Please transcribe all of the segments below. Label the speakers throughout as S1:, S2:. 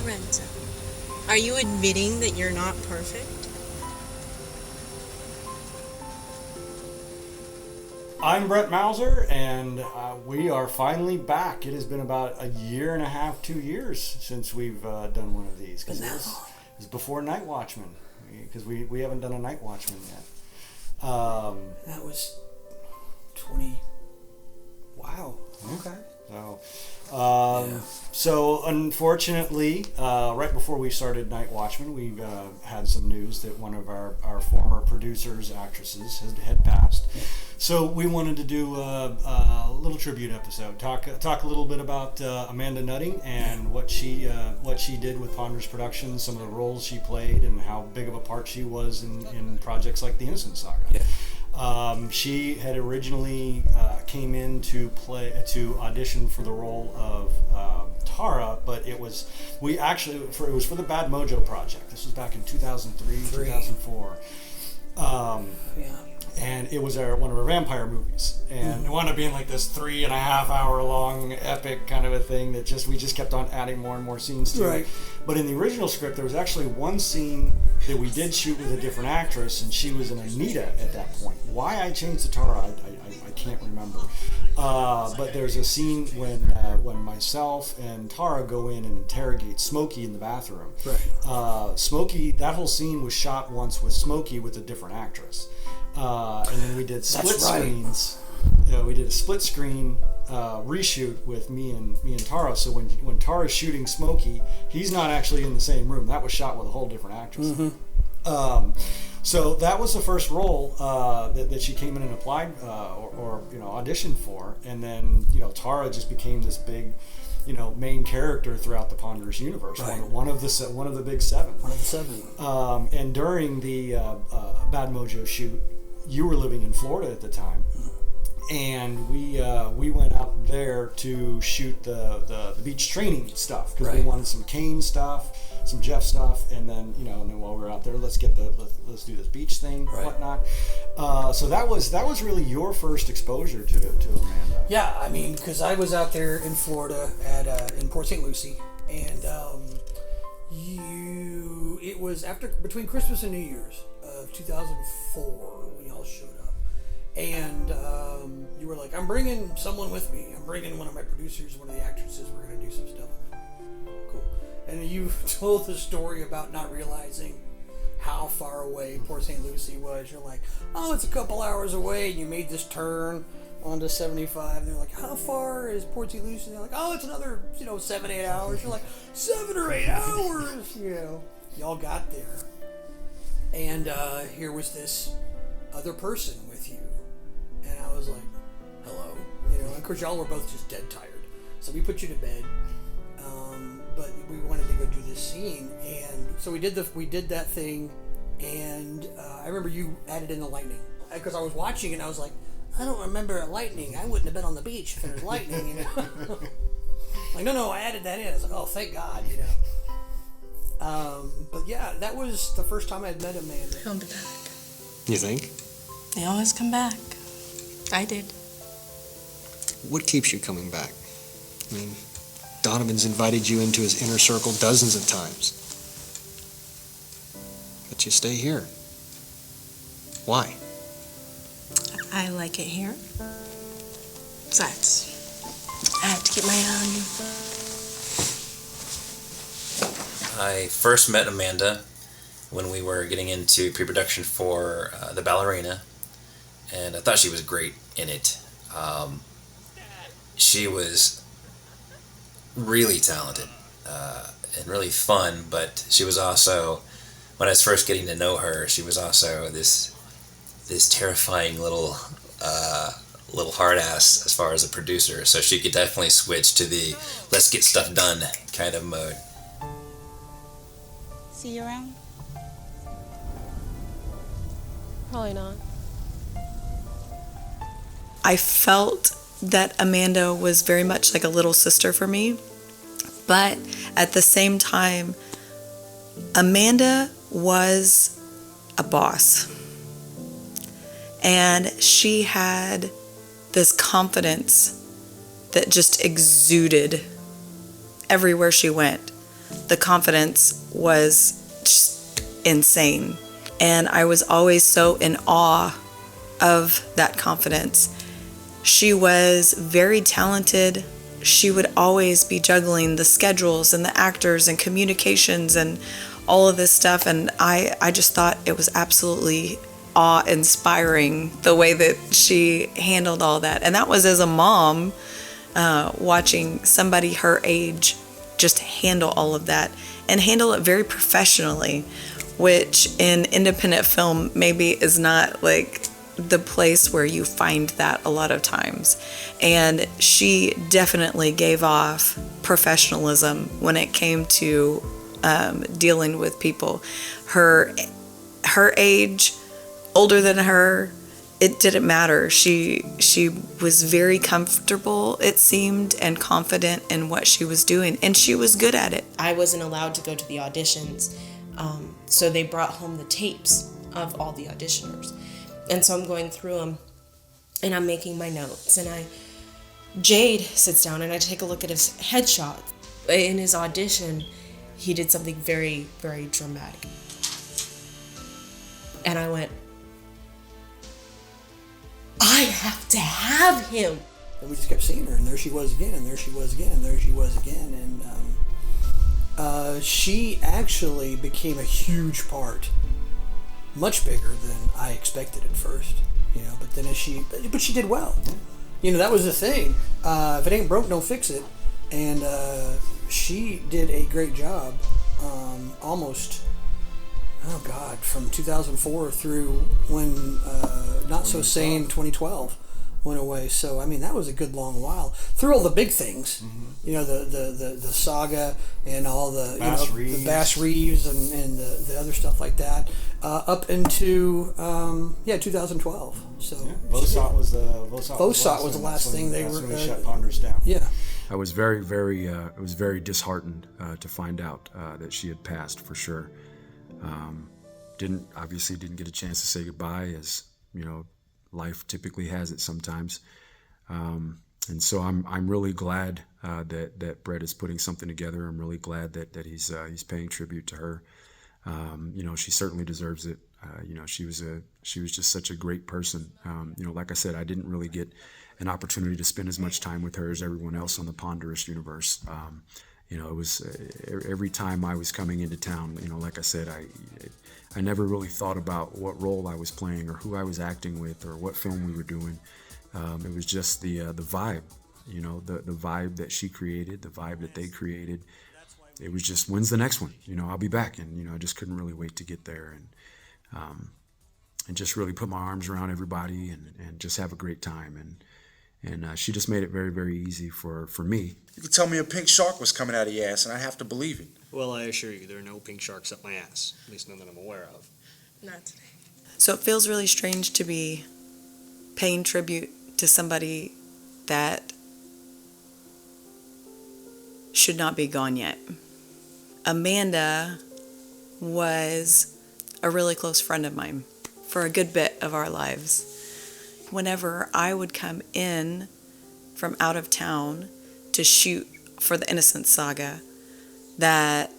S1: Lorenzo, are you admitting that you're not perfect?
S2: I'm Brett Mauser, and we are finally back. It has been about a year and a half, 2 years since we've done one of these. Because it was before Night Watchman, because we haven't done a Night Watchman yet.
S3: That was 20. Wow.
S2: Okay. So unfortunately, right before we started Night Watchman, we had some news that one of our former producers, actresses, had passed. So we wanted to do a little tribute episode, talk a little bit about Amanda Nutting and what she did with Ponderous Productions, some of the roles she played, and how big of a part she was in projects like the Innocent Saga.
S3: Yeah.
S2: She had originally came in to audition for the role of Tara, but it was for the Bad Mojo project. This was back in 2003, 2004. And it was one of our vampire movies, and it wound up being like this 3.5 hour long epic kind of a thing that we just kept on adding more and more scenes to it. But in the original script, there was actually one scene that we did shoot with a different actress, and she was an Anita at that point. Why I changed to Tara, I can't remember. But there's a scene when myself and Tara go in and interrogate Smokey in the bathroom.
S3: Right.
S2: Smokey, that whole scene was shot once with Smokey with a different actress. And then we did split screens. We did a split screen reshoot with me and Tara. So when Tara's shooting Smokey, he's not actually in the same room. That was shot with a whole different actress. Mm-hmm. So that was the first role that she came in and applied or auditioned for, and then Tara just became this big main character throughout the Ponderous universe. Right. One of the big seven. One of the seven. And during the Bad Mojo shoot, you were living in Florida at the time, and we went out there to shoot the beach training stuff because we wanted some Kane stuff, some Jeff stuff, and then and then while we were out there, let's do this beach thing, whatnot. So that was really your first exposure to Amanda.
S3: Yeah, I mean, because I was out there in Florida in Port St. Lucie, and it was between Christmas and New Year's of 2004 when y'all showed up, and you were like, I'm bringing someone with me. I'm bringing one of my producers, one of the actresses. We're gonna do some stuff. Cool. And you told the story about not realizing how far away Port St. Lucie was. You're like, oh, it's a couple hours away, and you made this turn onto 75, and they're like, how far is Port St. Lucie? And they're like, oh, it's another 7-8 hours. You're like, 7 or 8 hours. Y'all got there, and here was this other person with you, and I was like, hello, and of course y'all were both just dead tired, so we put you to bed, but we wanted to go do this scene, and so we did that thing, and I remember you added in the lightning, because I was watching and I was like, I don't remember lightning. I wouldn't have been on the beach if there was lightning, Like, no, I added that in. I was like, oh, thank God, But yeah, that was the first time I'd met Amanda.
S1: He'll be back.
S4: You think?
S1: They always come back. I did.
S4: What keeps you coming back? I mean, Donovan's invited you into his inner circle dozens of times. But you stay here. Why?
S1: I like it here. Besides, I have to keep my eye on you.
S5: I first met Amanda when we were getting into pre-production for The Ballerina, and I thought she was great in it. She was really talented and really fun, but she was also, when I was first getting to know her, she was also this terrifying little hard ass as far as a producer, so she could definitely switch to the let's get stuff done kind of mode.
S1: See you around?
S6: Probably not.
S7: I felt that Amanda was very much like a little sister for me, but at the same time, Amanda was a boss. And she had this confidence that just exuded everywhere she went. the confidence was just insane. And I was always so in awe of that confidence. She was very talented. She would always be juggling the schedules and the actors and communications and all of this stuff. And I just thought it was absolutely awe-inspiring the way that she handled all that. And that was as a mom, watching somebody her age just handle all of that and handle it very professionally, which in independent film maybe is not like the place where you find that a lot of times. And she definitely gave off professionalism when it came to dealing with people her age, older than her. It didn't matter. She was very comfortable, it seemed, and confident in what she was doing, and she was good at it.
S1: I wasn't allowed to go to the auditions, so they brought home the tapes of all the auditioners. And so I'm going through them, and I'm making my notes, and Jade sits down, and I take a look at his headshot. In his audition, he did something very, very dramatic. And I went, I have to have him.
S3: And we just kept seeing her, and there she was again, and there she was again, and there she was again. And she actually became a huge part, much bigger than I expected at first. But then but she did well. That was the thing. If it ain't broke, don't fix it. And she did a great job, almost. Oh God! From 2004 through when Not So Sane 2012 went away. So I mean, that was a good long while. Through all the big things, the saga and all the the Bass Reeves and the other stuff like that, up into 2012. So
S2: Vosot was the
S3: last thing they were.
S2: When they shut Ponders down.
S3: Yeah.
S8: I was very disheartened to find out that she had passed, for sure. Didn't get a chance to say goodbye, as life typically has it sometimes. And so I'm really glad that Brett is putting something together. I'm really glad that he's paying tribute to her. She certainly deserves it. She was just such a great person. Like I said, I didn't really get an opportunity to spend as much time with her as everyone else on the Ponderous universe. It was every time I was coming into town, like I said, I never really thought about what role I was playing or who I was acting with or what film we were doing. It was just the vibe, the vibe that she created, the vibe that they created. It was just, when's the next one? I'll be back. And, I just couldn't really wait to get there and just really put my arms around everybody and just have a great time. And she just made it very, very easy for me.
S9: You could tell me a pink shark was coming out of your ass, and I'd have to believe it.
S4: Well, I assure you, there are no pink sharks up my ass. At least none that I'm aware of.
S1: Not today.
S7: So it feels really strange to be paying tribute to somebody that should not be gone yet. Amanda was a really close friend of mine for a good bit of our lives. Whenever I would come in from out of town to shoot for the Innocent Saga, that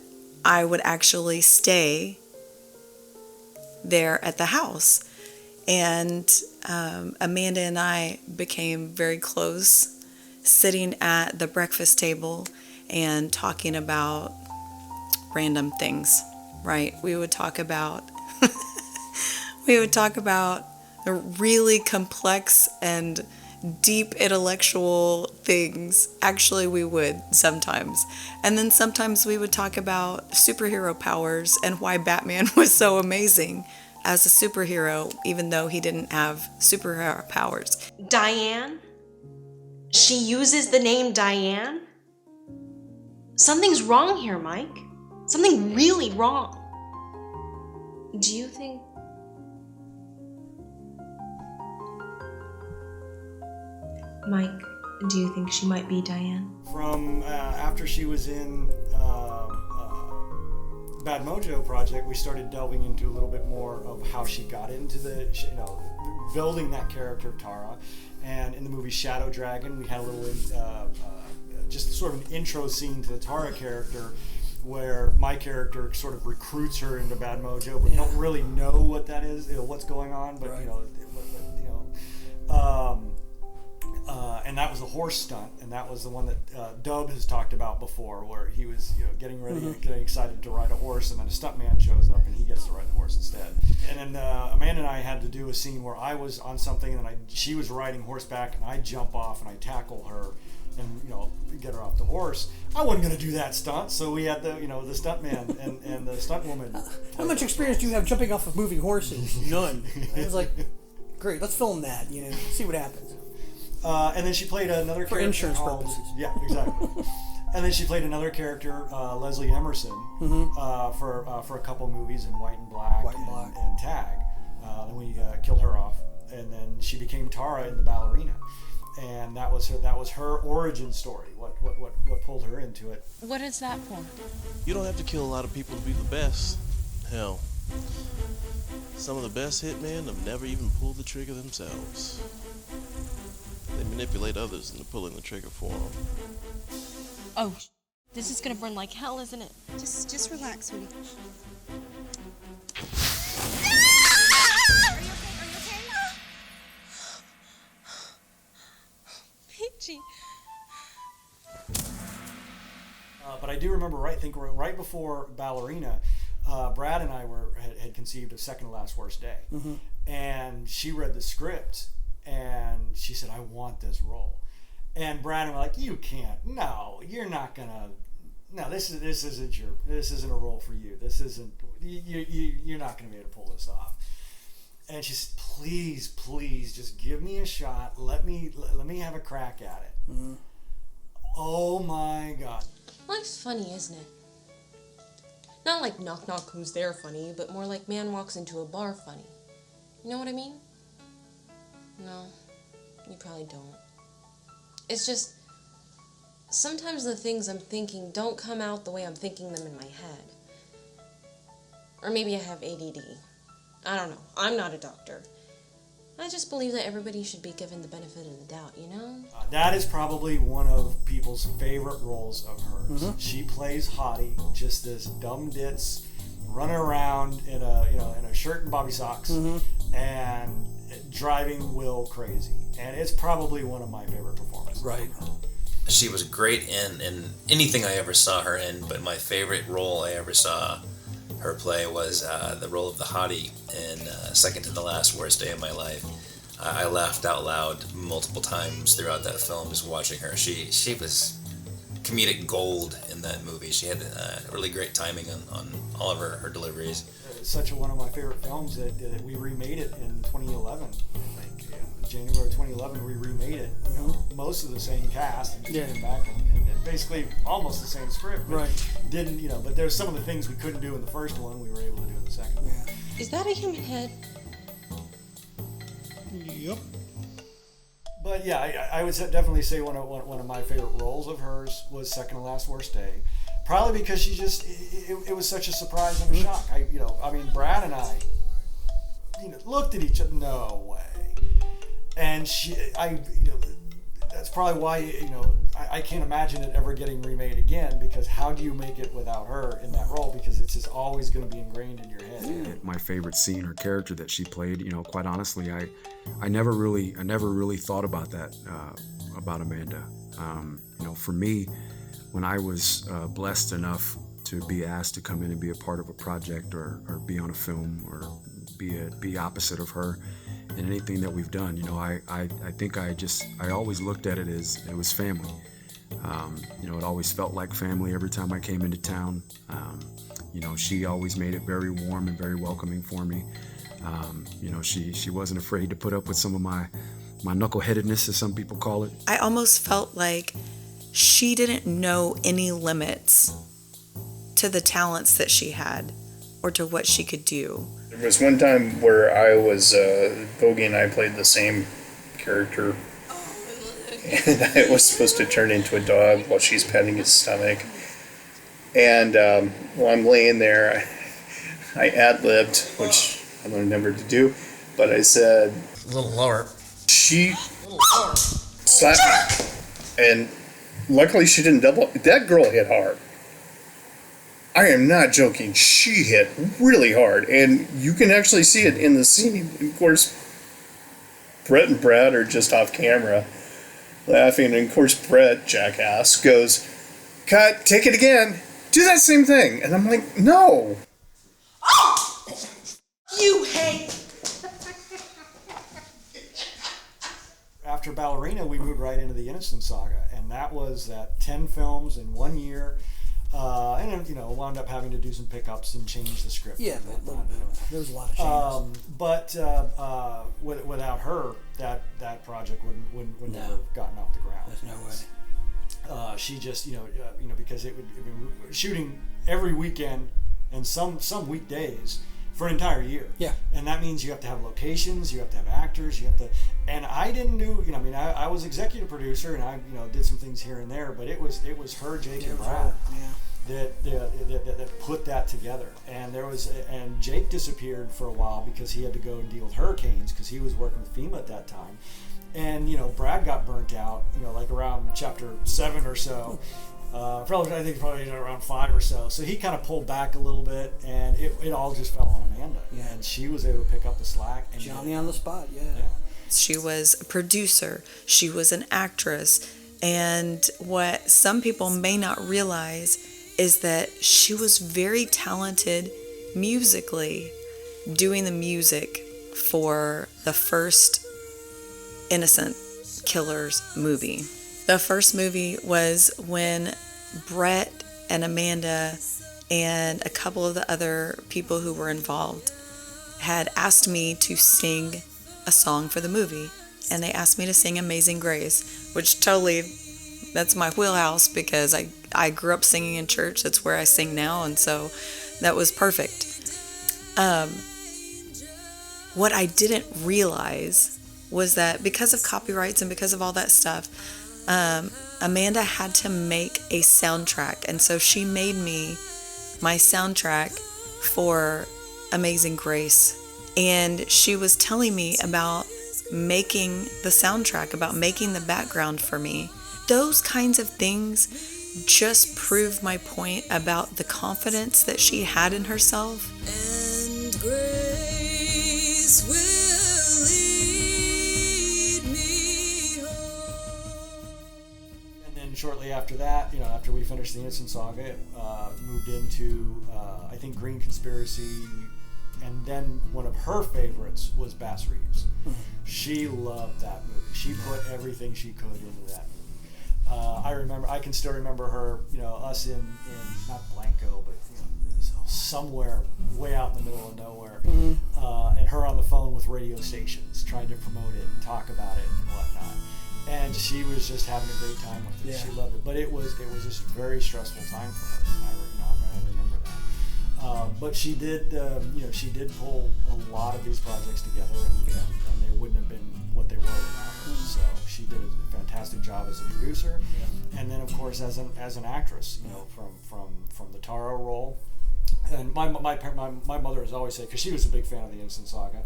S7: I would actually stay there at the house. And Amanda and I became very close, sitting at the breakfast table and talking about random things, right? We would talk about the really complex and deep intellectual things. Actually, we would sometimes. And then sometimes we would talk about superhero powers and why Batman was so amazing as a superhero, even though he didn't have superhero powers.
S10: Diane? She uses the name Diane? Something's wrong here, Mike. Something really wrong. Do you think... Mike, do you think she might be Diane?
S2: From after she was in Bad Mojo Project, we started delving into a little bit more of how she got into building that character of Tara. And in the movie Shadow Dragon, we had a little just sort of an intro scene to the Tara character. where my character sort of recruits her into bad mojo, but don't really know what that is, what's going on. But and that was a horse stunt, and that was the one that Dub has talked about before, where he was getting ready, getting excited to ride a horse, and then a stuntman shows up and he gets to ride the horse instead. And then Amanda and I had to do a scene where I was on something and she was riding horseback, and I jump off and I tackle her and get her off the horse. I wasn't going to do that stunt, so we had the stuntman and the stunt woman.
S3: How much experience do you have jumping off of moving horses? None. I was like, great, let's film that. See what happens.
S2: And then she played another character.
S3: For insurance purposes.
S2: Yeah, exactly. And then she played another character, Leslie Emerson, for a couple movies in White and Black, and Tag. Then we killed her off, and then she became Tara in The Ballerina, and that was her origin story. What pulled her into it?
S6: What is that for?
S11: You don't have to kill a lot of people to be the best. Hell, some of the best hitmen have never even pulled the trigger themselves. They manipulate others into pulling the trigger for them.
S6: Oh, this is gonna burn like hell, isn't it?
S12: Just relax, sweetie.
S6: Peachy.
S2: But I do remember, right before Ballerina, Brad and I had conceived of Second to Last Worst Day, and she read the script. And she said, I want this role. And Brad and I were like, you can't. No, you're not gonna. No, this isn't a role for you. This isn't. You're not gonna be able to pull this off. And she said, please, just give me a shot. Let me have a crack at it. Mm-hmm. Oh my God.
S1: Life's funny, isn't it? Not like knock knock who's there funny, but more like man walks into a bar funny. You know what I mean? No, you probably don't. It's just, sometimes the things I'm thinking don't come out the way I'm thinking them in my head. Or maybe I have ADD. I don't know. I'm not a doctor. I just believe that everybody should be given the benefit of the doubt,
S2: That is probably one of people's favorite roles of hers. Mm-hmm. She plays Hottie, just this dumb ditz running around in a shirt and bobby socks, and driving Will crazy. And it's probably one of my favorite performances.
S3: Right.
S5: She was great in anything I ever saw her in, but my favorite role I ever saw her play was the role of the hottie in Second to the Last Worst Day of My Life. I laughed out loud multiple times throughout that film just watching her. She was comedic gold in that movie. She had really great timing on all of her deliveries.
S2: It's such one of my favorite films that we remade it in 2011. I think January 2011 we remade it. Most of the same cast and just came back and basically almost the same script. But didn't But there's some of the things we couldn't do in the first one we were able to do in the second one.
S1: Is that a human head?
S2: Yep. But yeah, I would definitely say one of my favorite roles of hers was Second to Last Worst Day. Probably because she just it was such a surprise and a shock. Brad and I looked at each other, no way. And that's probably why I can't imagine it ever getting remade again, because how do you make it without her in that role? Because it's just always going to be ingrained in your head.
S8: My favorite scene, her character that she played, quite honestly, I never really thought about that about Amanda. For me, when I was blessed enough to be asked to come in and be a part of a project or be on a film or be opposite of her in anything that we've done, I think I always looked at it as it was family. It always felt like family every time I came into town. She always made it very warm and very welcoming for me. She wasn't afraid to put up with some of my knuckleheadedness, as some people call it.
S7: I almost felt like she didn't know any limits to the talents that she had or to what she could do.
S13: There was one time where I was, Bogey and I played the same character, and I was supposed to turn into a dog while she's petting his stomach. And while I'm laying there, I ad-libbed, which I learned never to do, but I said,
S5: a little lower.
S13: She slapped me. And luckily she didn't double. That girl hit hard. I am not joking. She hit really hard, and you can actually see it in the scene. Of course, Brett and Brad are just off camera laughing, and of course Brett, jackass, goes, "Cut, take it again, do that same thing." And I'm like, no.
S12: Oh! You hate.
S2: After Ballerina, we moved right into the Innocent Saga, and that was 10 films in 1 year. And then, wound up having to do some pickups and change the script.
S3: Yeah, there was a lot of changes.
S2: But without her, that project wouldn't never have gotten off the ground.
S3: There's no way.
S2: She just, because it would shooting every weekend and some weekdays for an entire year.
S3: Yeah.
S2: And that means you have to have locations, you have to have actors, and I didn't do, I was executive producer and I, did some things here and there, but it was her, Jake, and Brad that put that together. And and Jake disappeared for a while because he had to go and deal with hurricanes because he was working with FEMA at that time. And, Brad got burnt out, like around chapter 7 or so. I think probably around 5 or so. So he kind of pulled back a little bit, and it all just fell on Amanda.
S3: Yeah.
S2: And she was able to pick up the slack. And
S3: Johnny on the spot, yeah.
S7: She was a producer. She was an actress. And what some people may not realize is that she was very talented musically, doing the music for the first Innocent Killers movie. The first movie was when Brett and Amanda and a couple of the other people who were involved had asked me to sing a song for the movie. And they asked me to sing Amazing Grace, which that's my wheelhouse because I grew up singing in church. That's where I sing now. And so that was perfect. What I didn't realize was that because of copyrights and because of all that stuff, Amanda had to make a soundtrack. And so she made me my soundtrack for Amazing Grace. And she was telling me about making the soundtrack, about making the background for me. Those kinds of things just proved my point about the confidence that she had in herself.
S12: And grace will lead me home.
S2: And then shortly after that, after we finished the Innocent Saga, moved into, I think, Green Conspiracy. And then one of her favorites was Bass Reeves. Mm-hmm. She loved that movie. She put everything she could into that movie. I can still remember her, us in not Blanco, but somewhere way out in the middle of nowhere, and her on the phone with radio stations trying to promote it and talk about it and whatnot. And she was just having a great time with it. Yeah. She loved it, but it was just a very stressful time for her. And I remember that. But she did, she did pull a lot of these projects together, and they wouldn't have been what they were without her. So she did a fantastic job as a producer, and then of course as an actress, from the Taro role. And my mother has always said, because she was a big fan of the Innocent Saga,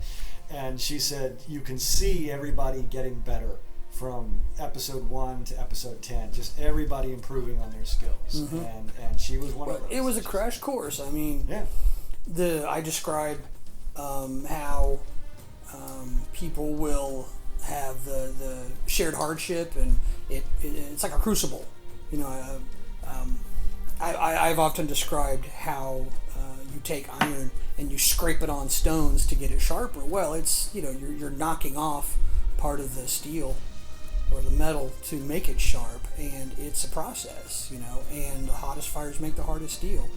S2: and she said you can see everybody getting better from episode 1 to episode 10, just everybody improving on their skills, and she was one of those.
S3: It was a crash course. I mean,
S2: yeah.
S3: I describe how people will have the shared hardship, and it's like a crucible. I've often described how you take iron and you scrape it on stones to get it sharper. Well, it's you're knocking off part of the steel or the metal to make it sharp, and it's a process, and the hottest fires make the hardest steel.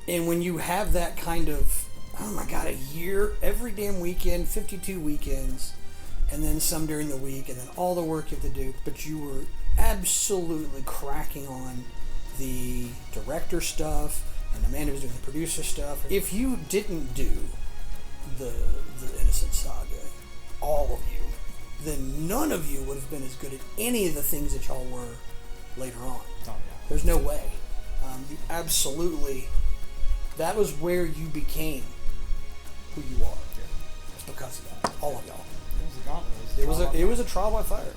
S3: And when you have that kind of, oh my God, a year, every damn weekend, 52 weekends, and then some during the week, and then all the work you have to do, but you were absolutely cracking on the director stuff, and Amanda was doing the producer stuff. If you didn't do the Innocent Saga, all of you, then none of you would have been as good at any of the things that y'all were later on. Oh, yeah. There's no way. You absolutely, that was where you became who you are. Yeah. It's because of that. All of y'all. It was a trial by fire.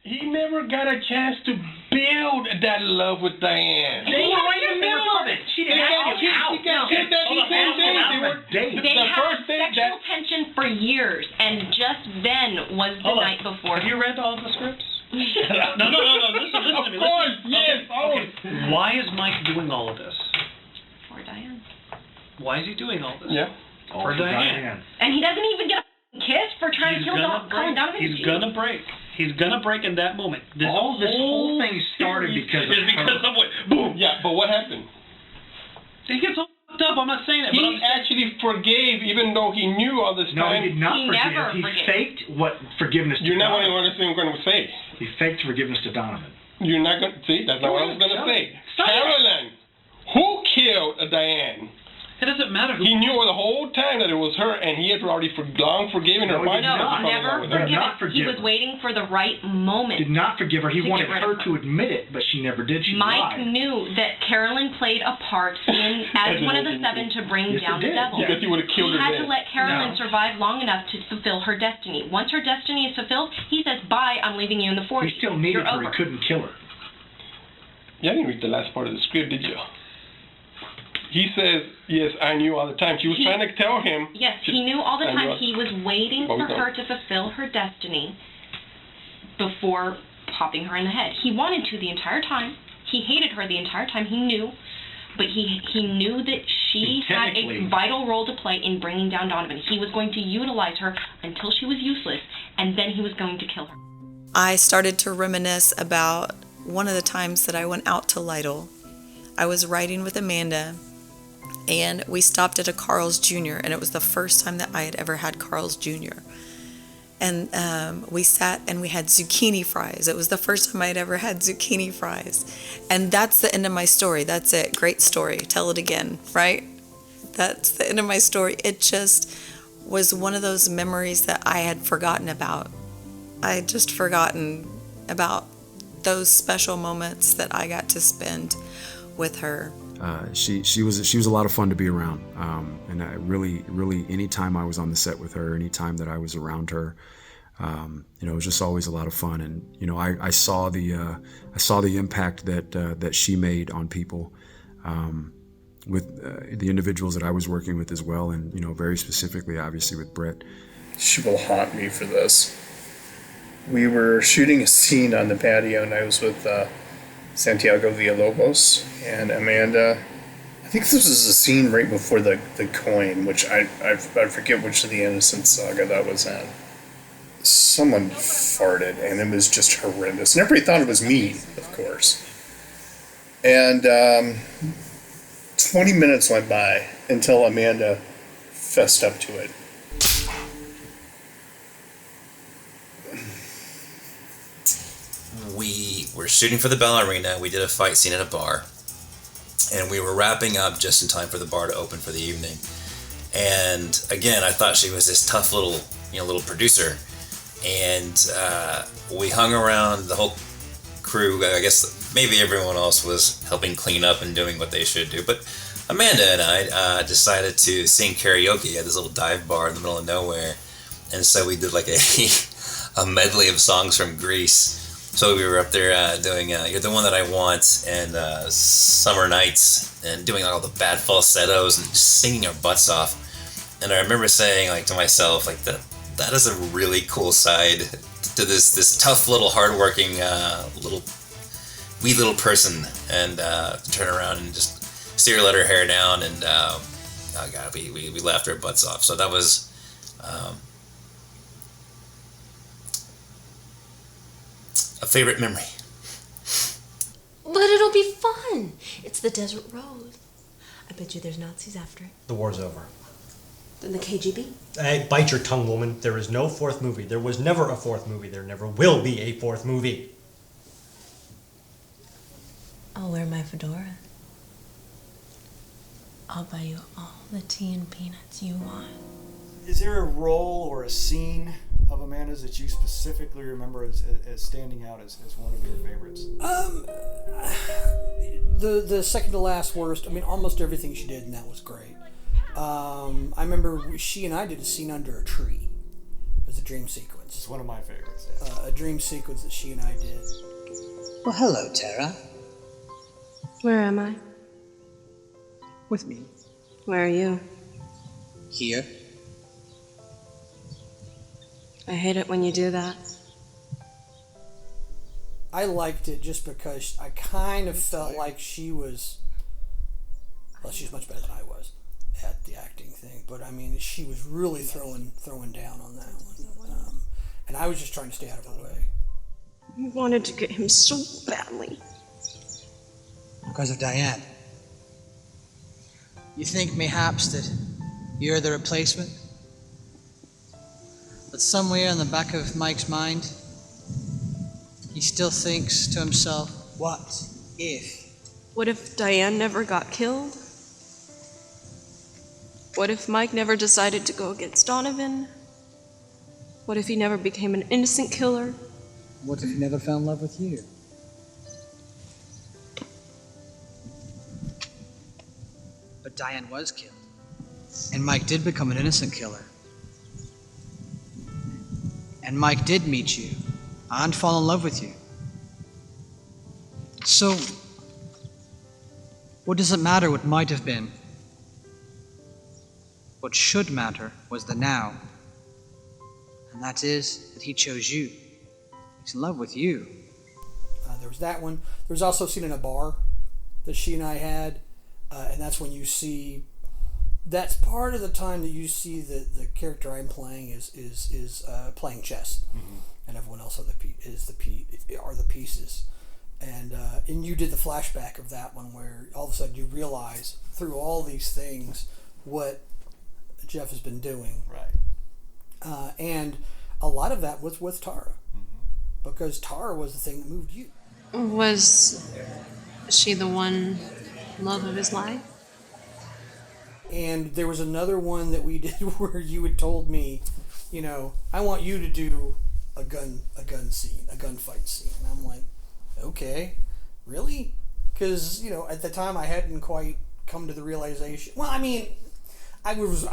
S14: He never got a chance to build that love with Diane.
S15: They were right in the middle of it. She didn't have to get out.
S6: They had sexual tension for years, and just then was the night before.
S15: Have you read all the scripts? No. Listen to me.
S14: Of course, yes.
S15: Okay. Why is Mike doing all of this?
S6: For Diane.
S15: Why is he doing all this?
S14: Yeah.
S15: For Diane.
S6: And he doesn't even get a kiss for trying to kill Colin Donovan.
S15: He's gonna break. He's gonna break in that moment. This whole thing started because of what? Boom.
S14: Yeah, but what happened?
S15: He gets all fucked up. I'm not saying that.
S14: He actually forgave, even though he knew all this time.
S16: No, he did not forgive. He faked what forgiveness.
S14: You're not going to understand what I'm going to say.
S16: He faked forgiveness to Donovan.
S14: You're not going to see. That's not what I was going to say. Caroline, who killed Diane?
S15: It doesn't matter.
S14: He knew the whole time that it was her, and he had already long forgiven her.
S6: No, never forgiven. He was waiting for the right moment.
S16: Did not forgive her. He wanted her to admit it, but she never did. She
S6: Mike
S16: lied.
S6: knew that Carolyn played a part as one of the seven to bring down the devil.
S14: Because he would have killed her.
S6: He had to let Carolyn survive long enough to fulfill her destiny. Once her destiny is fulfilled, he says, "Bye, I'm leaving you in the 40s."
S16: He still needed her. He couldn't kill her.
S14: Yeah, I didn't read the last part of the script, did you? He says, yes, I knew all the time. She was trying to tell him.
S6: Yes, he knew all the time. He was waiting for her to fulfill her destiny before popping her in the head. He wanted to the entire time. He hated her the entire time. He knew. But he knew that she had a vital role to play in bringing down Donovan. He was going to utilize her until she was useless, and then he was going to kill her.
S7: I started to reminisce about one of the times that I went out to Lytle. I was riding with Amanda, and we stopped at a Carl's Jr., and it was the first time that I had ever had Carl's Jr. And we sat and we had zucchini fries. It was the first time I had ever had zucchini fries. And that's the end of my story. That's it. Great story. Tell it again, right? That's the end of my story. It just was one of those memories that I had forgotten about. I had just forgotten about those special moments that I got to spend with her.
S8: She was a lot of fun to be around, and I really anytime I was on the set with her, anytime that I was around her, it was just always a lot of fun. And I saw the impact that she made on people with the individuals that I was working with as well, and very specifically, obviously, with Brett.
S13: She will haunt me for this. We were shooting a scene on the patio, and I was with Santiago Villalobos and Amanda. I think this was a scene right before the coin, which I forget which of the Innocent Saga that was in. Someone farted, and it was just horrendous. And everybody thought it was me, of course. And 20 minutes went by until Amanda fessed up to it.
S5: We were shooting for the ballerina. We did a fight scene at a bar, and we were wrapping up just in time for the bar to open for the evening. And again, I thought she was this tough little producer, and we hung around. The whole crew, I guess maybe everyone else was helping clean up and doing what they should do, but Amanda and I decided to sing karaoke at this little dive bar in the middle of nowhere, and so we did like a medley of songs from Grease. So we were up there doing You're the One That I Want and Summer Nights, and doing all the bad falsettos and just singing our butts off. And I remember saying to myself, that is a really cool side to this tough little hardworking wee little person, and to turn around and just see her let her hair down, and oh god, we laughed our butts off. So that was a favorite memory.
S17: But it'll be fun. It's the desert road. I bet you there's Nazis after it.
S18: The war's over.
S17: Then the KGB?
S18: Hey, bite your tongue, woman. There is no fourth movie. There was never a fourth movie. There never will be a fourth movie.
S17: I'll wear my fedora. I'll buy you all the tea and peanuts you want.
S2: Is there a role or a scene of Amanda's that you specifically remember as standing out as one of your favorites?
S3: The second to last worst. I mean, almost everything she did in that was great. I remember she and I did a scene under a tree. It was a dream sequence.
S2: It's one of my favorites.
S3: A dream sequence that she and I did.
S19: Well, hello, Tara.
S10: Where am I?
S19: With me.
S10: Where are you?
S19: Here.
S10: I hate it when you do that.
S3: I liked it just because I kind of felt like she was, well, she's much better than I was at the acting thing, but I mean, she was really throwing down on that one. And I was just trying to stay out of her way.
S10: You wanted to get him so badly.
S19: Because of Diane. You think mayhaps that you're the replacement? But somewhere in the back of Mike's mind, he still thinks to himself, what if?
S10: What if Diane never got killed? What if Mike never decided to go against Donovan? What if he never became an innocent killer?
S19: What if he never fell in love with you? But Diane was killed. And Mike did become an innocent killer. And Mike did meet you and fall in love with you. So, what does it matter what might have been? What should matter was the now. And that is that he chose you. He's in love with you.
S3: There was that one. There was also a scene in a bar that she and I had, and that's when you see. That's part of the time that you see the character I'm playing is playing chess, and everyone else are the pieces, and you did the flashback of that one where all of a sudden you realize through all these things what Jeff has been doing,
S2: right,
S3: and a lot of that was with Tara. Because Tara was the thing that moved you.
S10: Was she the one love of his life?
S3: And there was another one that we did where you had told me, you know, I want you to do a gun scene, a gunfight scene. And I'm like, okay, really? Because, you know, at the time I hadn't quite come to the realization. Well, I mean, I was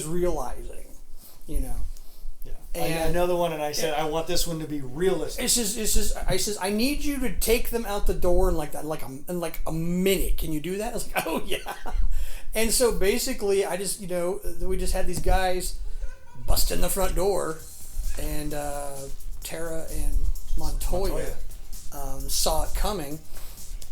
S3: realizing, you know.
S2: And another one, and I said, I want this one to be realistic.
S3: I says, I need you to take them out the door in like a minute. Can you do that? I was like, oh yeah. And so basically, I just, you know, we just had these guys bust in the front door, and Tara and Montoya saw it coming,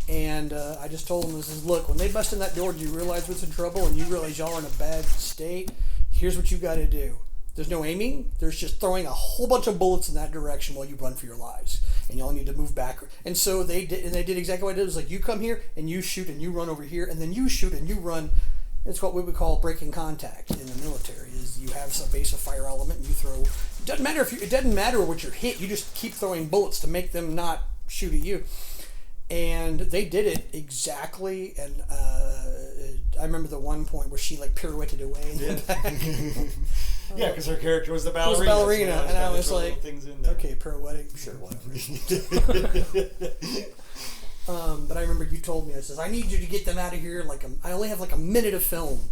S3: and I just told them, this is, look, when they bust in that door, do you realize what's in trouble, and you realize y'all are in a bad state? Here's what you got to do. There's no aiming. There's just throwing a whole bunch of bullets in that direction while you run for your lives. And y'all need to move back. And so they did exactly what I did. It was like, you come here and you shoot and you run over here and then you shoot and you run. It's what we would call breaking contact in the military. Is you have some base of fire element and you throw. It doesn't matter what you're hit. You just keep throwing bullets to make them not shoot at you. And they did it exactly. And I remember the one point where she like pirouetted away in the back.
S2: Yeah, because her character was the ballerina.
S3: And I was like, okay, pirouetting, sure, whatever. But I remember you told me, I says, I need you to get them out of here. I only have like a minute of film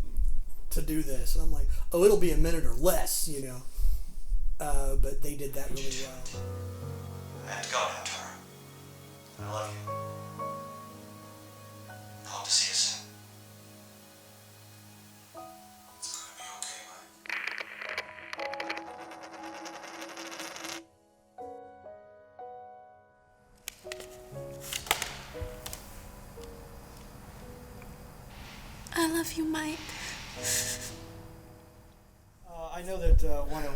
S3: to do this. And I'm like, oh, it'll be a minute or less, you know. But they did that really well.
S19: I have to go now, Tara. I love you. I hope to see you soon.
S10: I love you, Mike.
S2: I know that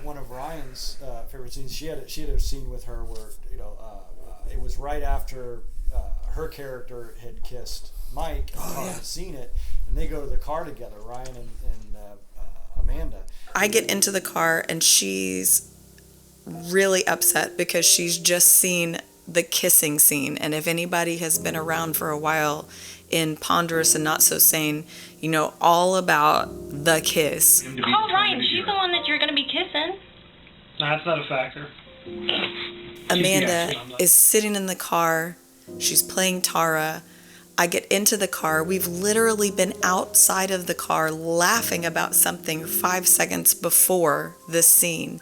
S2: one of Ryan's favorite scenes. She had a scene with her where it was right after her character had kissed Mike. And had seen it, and they go to the car together. Ryan and Amanda.
S7: I get into the car and she's really upset because she's just seen the kissing scene, and if anybody has been around for a while in Ponderous and Not So Sane, you know all about the kiss.
S6: Call Ryan. She's the one that you're going to be kissing.
S15: No, that's not a factor.
S7: Amanda is sitting in the car. She's playing Tara. I get into the car. We've literally been outside of the car laughing about something 5 seconds before this scene.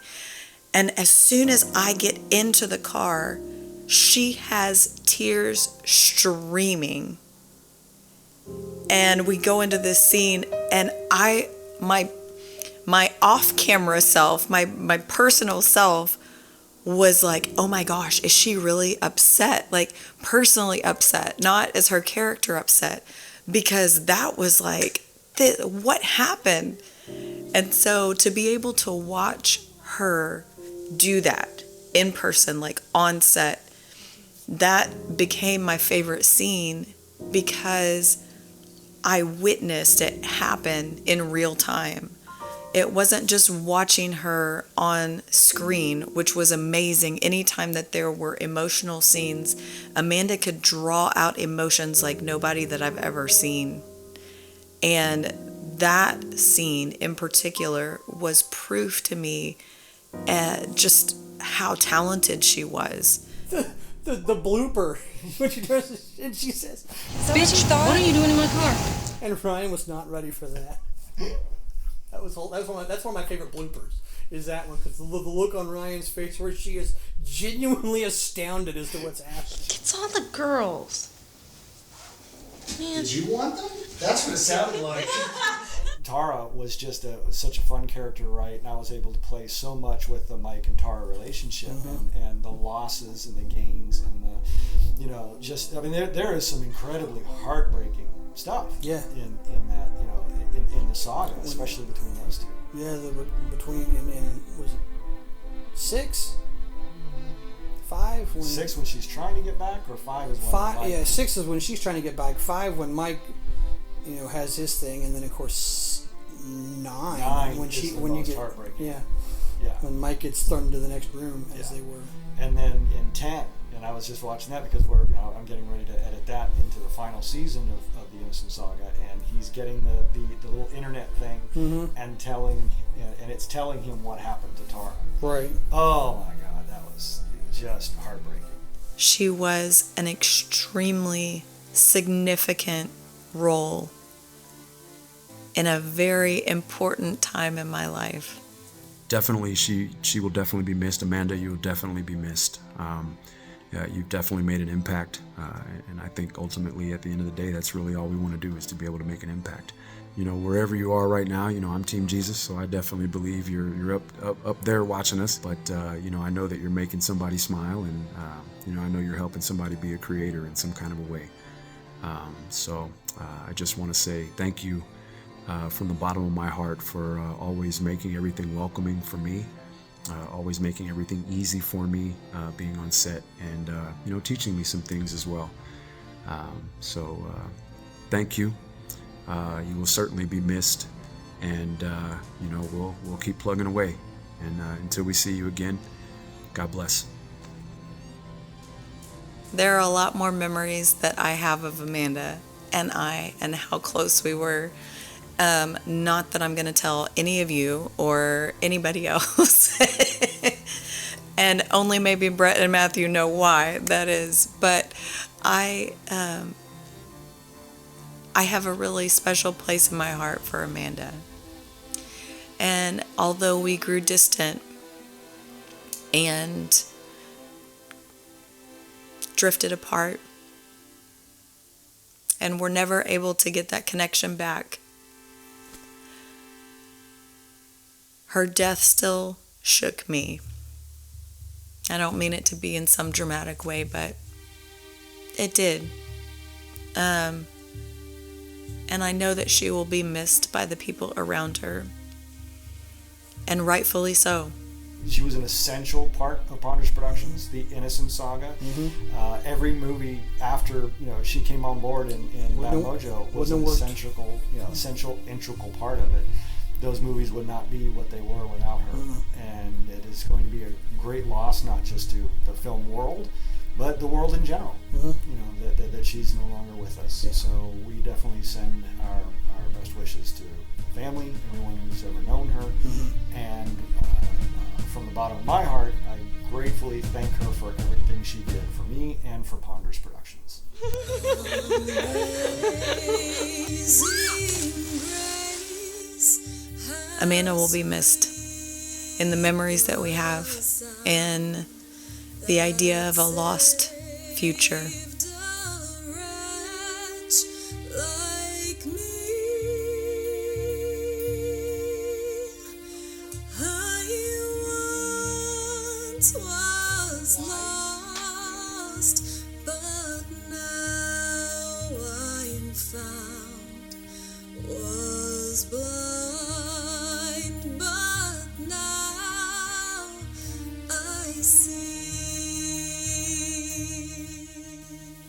S7: And as soon as I get into the car, she has tears streaming. And we go into this scene, and my off-camera self, my personal self, was like, oh my gosh, is she really upset? Like, personally upset, not as her character upset, because that was like, what happened? And so to be able to watch her do that in person, like on set, that became my favorite scene because I witnessed it happen in real time. It wasn't just watching her on screen, which was amazing. Anytime that there were emotional scenes, Amanda could draw out emotions like nobody that I've ever seen. And that scene in particular was proof to me just how talented she was.
S3: The blooper when she does, and she says,
S10: Bitch, what are you doing in my car?
S3: And Ryan was not ready for that. That's one of my favorite bloopers. Is that one, because the look on Ryan's face where she is genuinely astounded as to what's happening.
S10: It's all the girls. Man.
S2: Did you want them? That's what it sounded like.
S20: Tara was just such a fun character to write, and I was able to play so much with the Mike and Tara relationship, and the losses and the gains and the, just, I mean, there is some incredibly heartbreaking stuff.
S3: Yeah.
S20: In that, in the saga, especially between those two.
S3: Yeah, between and was it 6? 5?
S20: 6 when she's trying to get back, or 5 is when
S3: 5. Yeah, 6 is when she's trying to get back. 5 when Mike, has his thing, and then of course 9 when you get
S20: heartbreaking.
S3: Yeah.
S20: Yeah.
S3: When Mike gets thrown into the next room as they were.
S20: And then in 10, and I was just watching that because I'm getting ready to edit that into the final season of the Innocent Saga, and he's getting the little internet thing and it's telling him what happened to Tara.
S3: Right.
S20: Oh my God, that was just heartbreaking.
S7: She was an extremely significant role in a very important time in my life.
S8: Definitely, she will definitely be missed. Amanda, you will definitely be missed. You've definitely made an impact, and I think ultimately at the end of the day, that's really all we want to do, is to be able to make an impact. Wherever you are right now, I'm Team Jesus, so I definitely believe you're up there watching us. But I know that you're making somebody smile, and I know you're helping somebody be a creator in some kind of a way. So I just want to say thank you from the bottom of my heart for always making everything welcoming for me. Always making everything easy for me, being on set, and teaching me some things as well. So thank you. You will certainly be missed, and we'll keep plugging away. And until we see you again, God bless.
S7: There are a lot more memories that I have of Amanda and how close we were. Not that I'm going to tell any of you or anybody else. And only maybe Brett and Matthew know why that is. But I have a really special place in my heart for Amanda. And although we grew distant and drifted apart and were never able to get that connection back, her death still shook me. I don't mean it to be in some dramatic way, but it did. And I know that she will be missed by the people around her, and rightfully so.
S20: She was an essential part of Ponders Productions, the Innocent Saga. Every movie after she came on board in Bad Mojo was an essential, integral part of it. Those movies would not be what they were without her, and it is going to be a great loss, not just to the film world, but the world in general. That she's no longer with us. So we definitely send our best wishes to the family, everyone who's ever known her, and from the bottom of my heart, I gratefully thank her for everything she did for me and for Ponders Productions.
S7: Amanda will be missed in the memories that we have, in the idea of a lost future.
S12: Was lost, but now I'm found. Was blind, but now I see.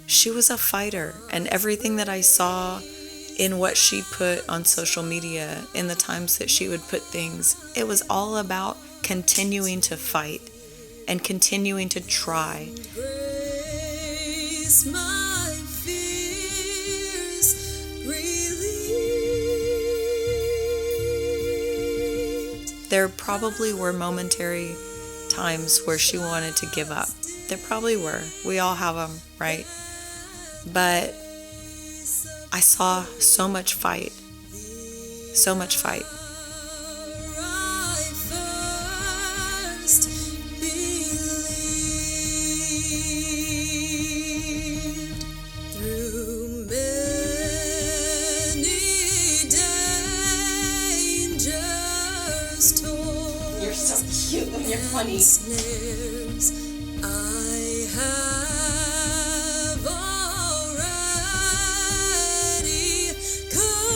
S7: She was a fighter, and everything that I saw in what she put on social media, in the times that she would put things, it was all about continuing to fight and continuing to try.
S12: Grace my fears relieved.
S7: There probably were momentary times where she wanted to give up. There probably were. We all have them, right? But I saw so much fight. So much fight.
S17: You're funny.
S12: Snares I have already come.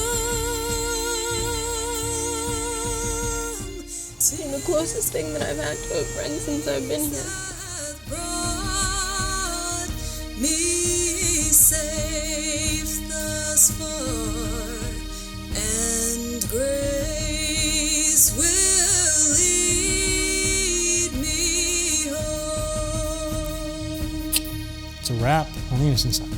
S10: You're the closest thing that I've had to a friend since I've been here.
S12: Brought me safe thus far, and grace will lead me home.
S20: It's a wrap on the Innocent Saga.